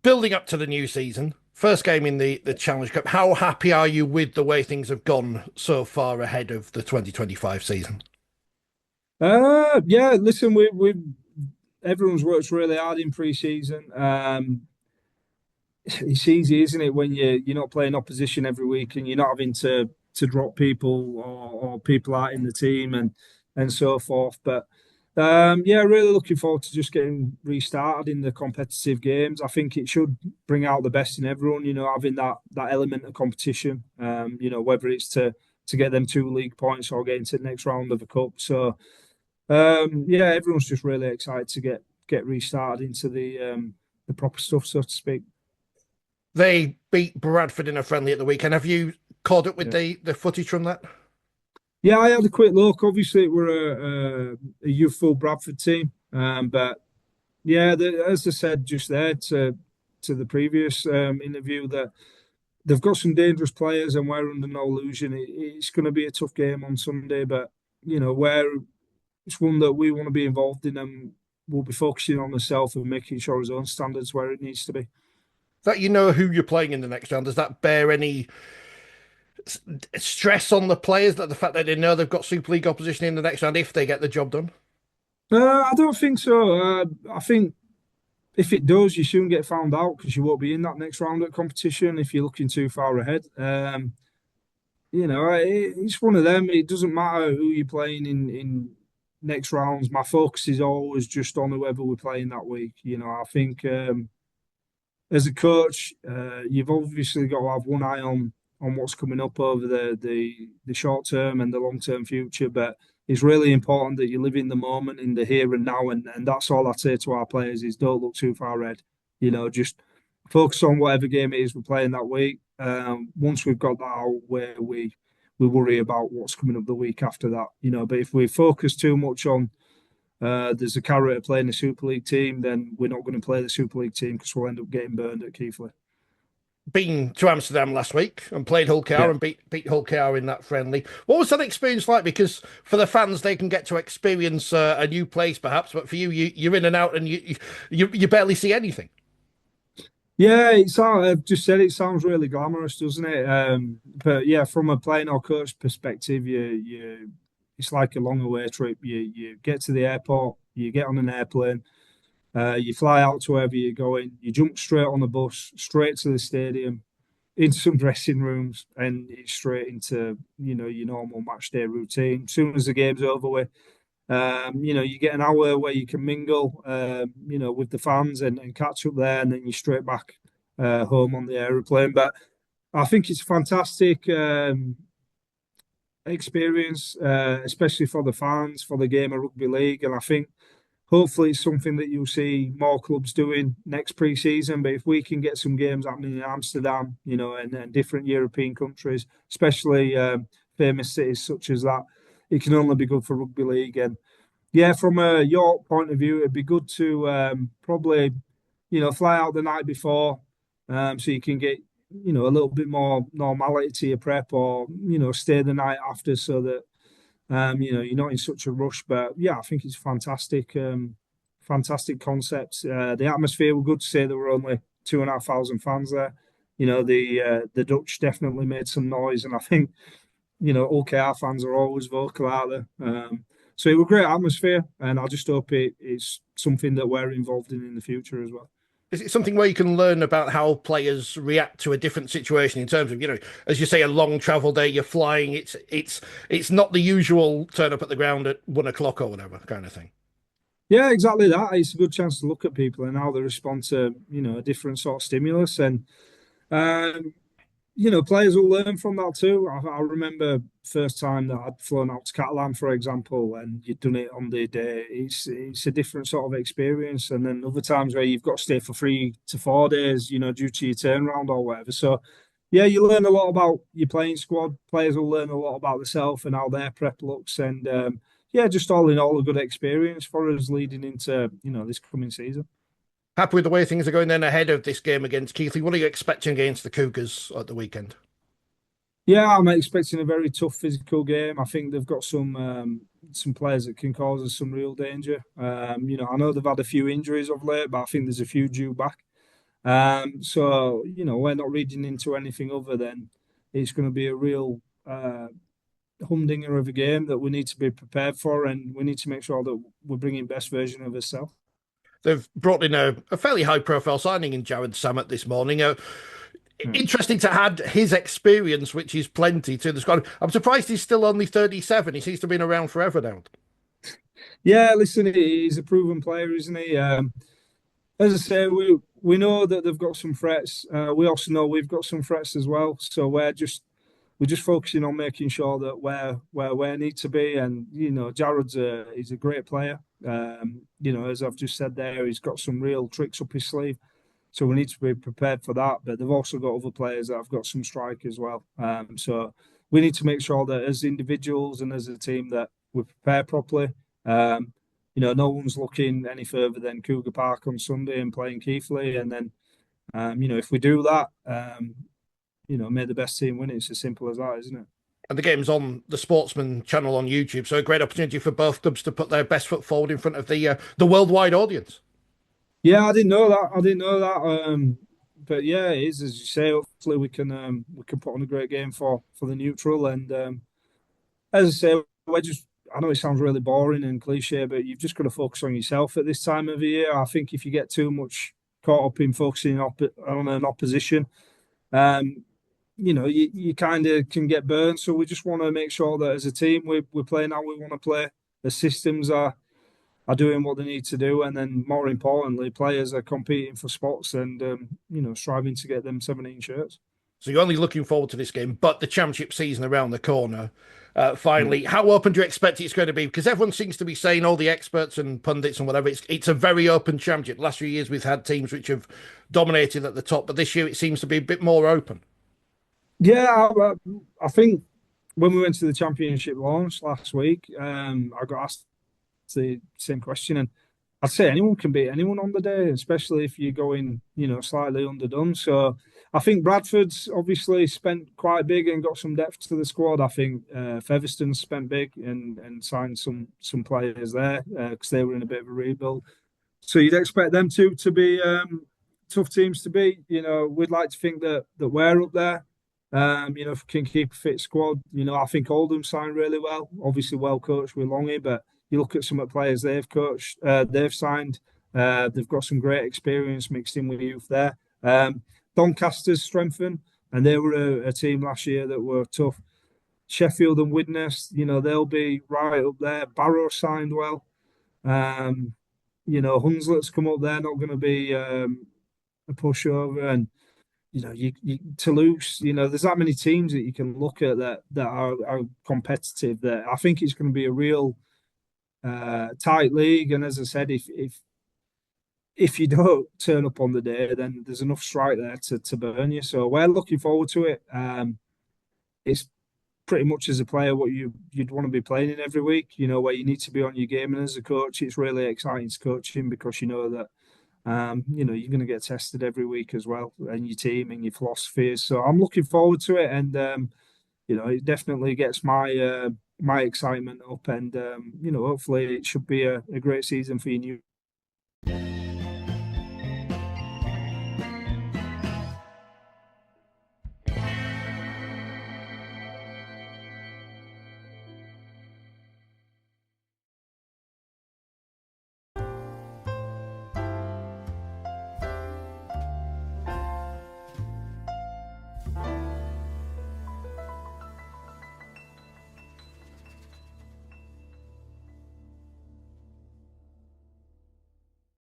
building up to the new season, first game in the Challenge Cup, how happy are you with the way things have gone so far ahead of the 2025 season? Yeah, listen, we everyone's worked really hard in pre-season. It's easy, isn't it, when you're not playing opposition every week and you're not having to drop people or people out in the team and so forth. But yeah, really looking forward to just getting restarted in the competitive games. I think it should bring out the best in everyone, having that element of competition, whether it's to get them 2 league points or get into the next round of the cup. So yeah, everyone's just really excited to get restarted into the proper stuff, so to speak. They beat Bradford in a friendly at the weekend. Have you caught up with Yeah. the footage from that? Yeah, I had a quick look. Obviously, we're a youthful Bradford team, but yeah, as I said just there to the previous interview, that they've got some dangerous players, and we're under no illusion. It's going to be a tough game on Sunday, but where it's one that we want to be involved in, and we'll be focusing on ourselves and making sure his own standards where it needs to be. That you know who you're playing in the next round, does that bear any stress on the players that the fact that they know they've got Super League opposition in the next round if they get the job done? I don't think so. I think if it does, you soon get found out because you won't be in that next round of competition if you're looking too far ahead. It's one of them. It doesn't matter who you're playing in next rounds. My focus is always just on whoever we're playing that week. I think as a coach, you've obviously got to have one eye on what's coming up over the short term and the long term future. But it's really important that you live in the moment, in the here and now, and that's all I say to our players is don't look too far ahead. Just focus on whatever game it is we're playing that week. Once we've got that out, where we worry about what's coming up the week after that. But if we focus too much on there's a carrot of playing the Super League team, then we're not going to play the Super League team because we'll end up getting burned at Keighley. Been to Amsterdam last week and played Hull KR Yeah. and beat Hull KR in that friendly. What was that experience like? Because for the fans, they can get to experience a new place, perhaps, but for you're in and out, and you barely see anything. Yeah, I've just said it sounds really glamorous, doesn't it? But yeah, from a playing or coach perspective, it's like a long away trip. You get to the airport, you get on an airplane, you fly out to wherever you're going, you jump straight on the bus, straight to the stadium, into some dressing rooms, and it's straight into your normal match day routine. As soon as the game's over with, you get an hour where you can mingle, with the fans and catch up there, and then you're straight back home on the aeroplane. But I think it's a fantastic experience, especially for the fans, for the game of rugby league. And I think hopefully it's something that you'll see more clubs doing next pre-season. But if we can get some games happening in Amsterdam, and different European countries, especially famous cities such as that, it can only be good for rugby league. And yeah, from a York point of view, it'd be good to probably, fly out the night before, so you can get, a little bit more normality to your prep, or stay the night after, so that you're not in such a rush. But yeah, I think it's fantastic, fantastic concept. The atmosphere were good to say there were only 2,500 fans there. The Dutch definitely made some noise, and I think OKR fans are always vocal out there. So it was a great atmosphere, and I just hope it's something that we're involved in the future as well. Is it something where you can learn about how players react to a different situation in terms of, as you say, a long travel day, you're flying, it's not the usual turn up at the ground at 1 o'clock or whatever kind of thing. Yeah, exactly that. It's a good chance to look at people and how they respond to a different sort of stimulus, and um, players will learn from that too. I remember first time that I'd flown out to Catalan, for example, and you'd done it on the day. It's a different sort of experience. And then other times where you've got to stay for 3 to 4 days, due to your turnaround or whatever. So yeah, you learn a lot about your playing squad. Players will learn a lot about themselves and how their prep looks. And yeah, just all in all, a good experience for us leading into this coming season. Happy with the way things are going then ahead of this game against Keighley. What are you expecting against the Cougars at the weekend? Yeah, I'm expecting a very tough physical game. I think they've got some players that can cause us some real danger. I know they've had a few injuries of late, but I think there's a few due back. So, we're not reading into anything other than it's going to be a real humdinger of a game that we need to be prepared for, and we need to make sure that we're bringing best version of ourselves. They've brought in a fairly high profile signing in Jared Sammet this morning. Yeah. Interesting to add his experience, which is plenty, to the squad. I'm surprised he's still only 37. He seems to have been around forever now. Yeah, listen, he's a proven player, isn't he? As I say, we know that they've got some threats. We also know we've got some threats as well. So we're just focusing on making sure that we're where we need to be. And Jared's he's a great player. As I've just said there, he's got some real tricks up his sleeve. So we need to be prepared for that. But they've also got other players that have got some strike as well. So we need to make sure that as individuals and as a team that we prepare properly. No one's looking any further than Cougar Park on Sunday and playing Keighley. And then, if we do that, may the best team win. It's as simple as that, isn't it? And the game's on the Sportsman channel on YouTube, so a great opportunity for both clubs to put their best foot forward in front of the worldwide audience. Yeah, I didn't know that. I didn't know that. But yeah, it is as you say. Hopefully, we can put on a great game for the neutral. And as I say, we're just. I know it sounds really boring and cliche, but you've just got to focus on yourself at this time of the year. I think if you get too much caught up in focusing on an opposition, um, you kind of can get burned. So we just want to make sure that as a team, we're playing how we want to play. The systems are doing what they need to do, and then more importantly, players are competing for spots and striving to get them 17 shirts. So you're only looking forward to this game, but the championship season around the corner. Yeah. Finally, how open do you expect it's going to be? Because everyone seems to be saying, all the experts and pundits and whatever, it's a very open championship. Last few years we've had teams which have dominated at the top, but this year it seems to be a bit more open. Yeah, I think when we went to the championship launch last week, I got asked the same question, and I'd say anyone can beat anyone on the day, especially if you're going, slightly underdone. So I think Bradford's obviously spent quite big and got some depth to the squad. I think Featherstone's spent big and signed some players there because they were in a bit of a rebuild. So you'd expect them to be tough teams to beat. We'd like to think that we're up there. If we can keep a fit squad, I think Oldham signed really well. Obviously, well coached with Longy, but you look at some of the players they've coached, they've signed. They've got some great experience mixed in with youth there. Doncaster's strengthened, and they were a team last year that were tough. Sheffield and Widnes, they'll be right up there. Barrow signed well. Hunslet's come up. They're not going to be a pushover, and Toulouse. There's that many teams that you can look at that are competitive. That I think it's going to be a real tight league. And as I said, if you don't turn up on the day, then there's enough strike there to burn you. So we're looking forward to it. It's pretty much as a player what you'd want to be playing in every week. Where you need to be on your game, and as a coach, it's really exciting to coach him because you know that you're going to get tested every week as well, and your team and your philosophies. So I'm looking forward to it, and it definitely gets my excitement up, and hopefully it should be a great season for you new.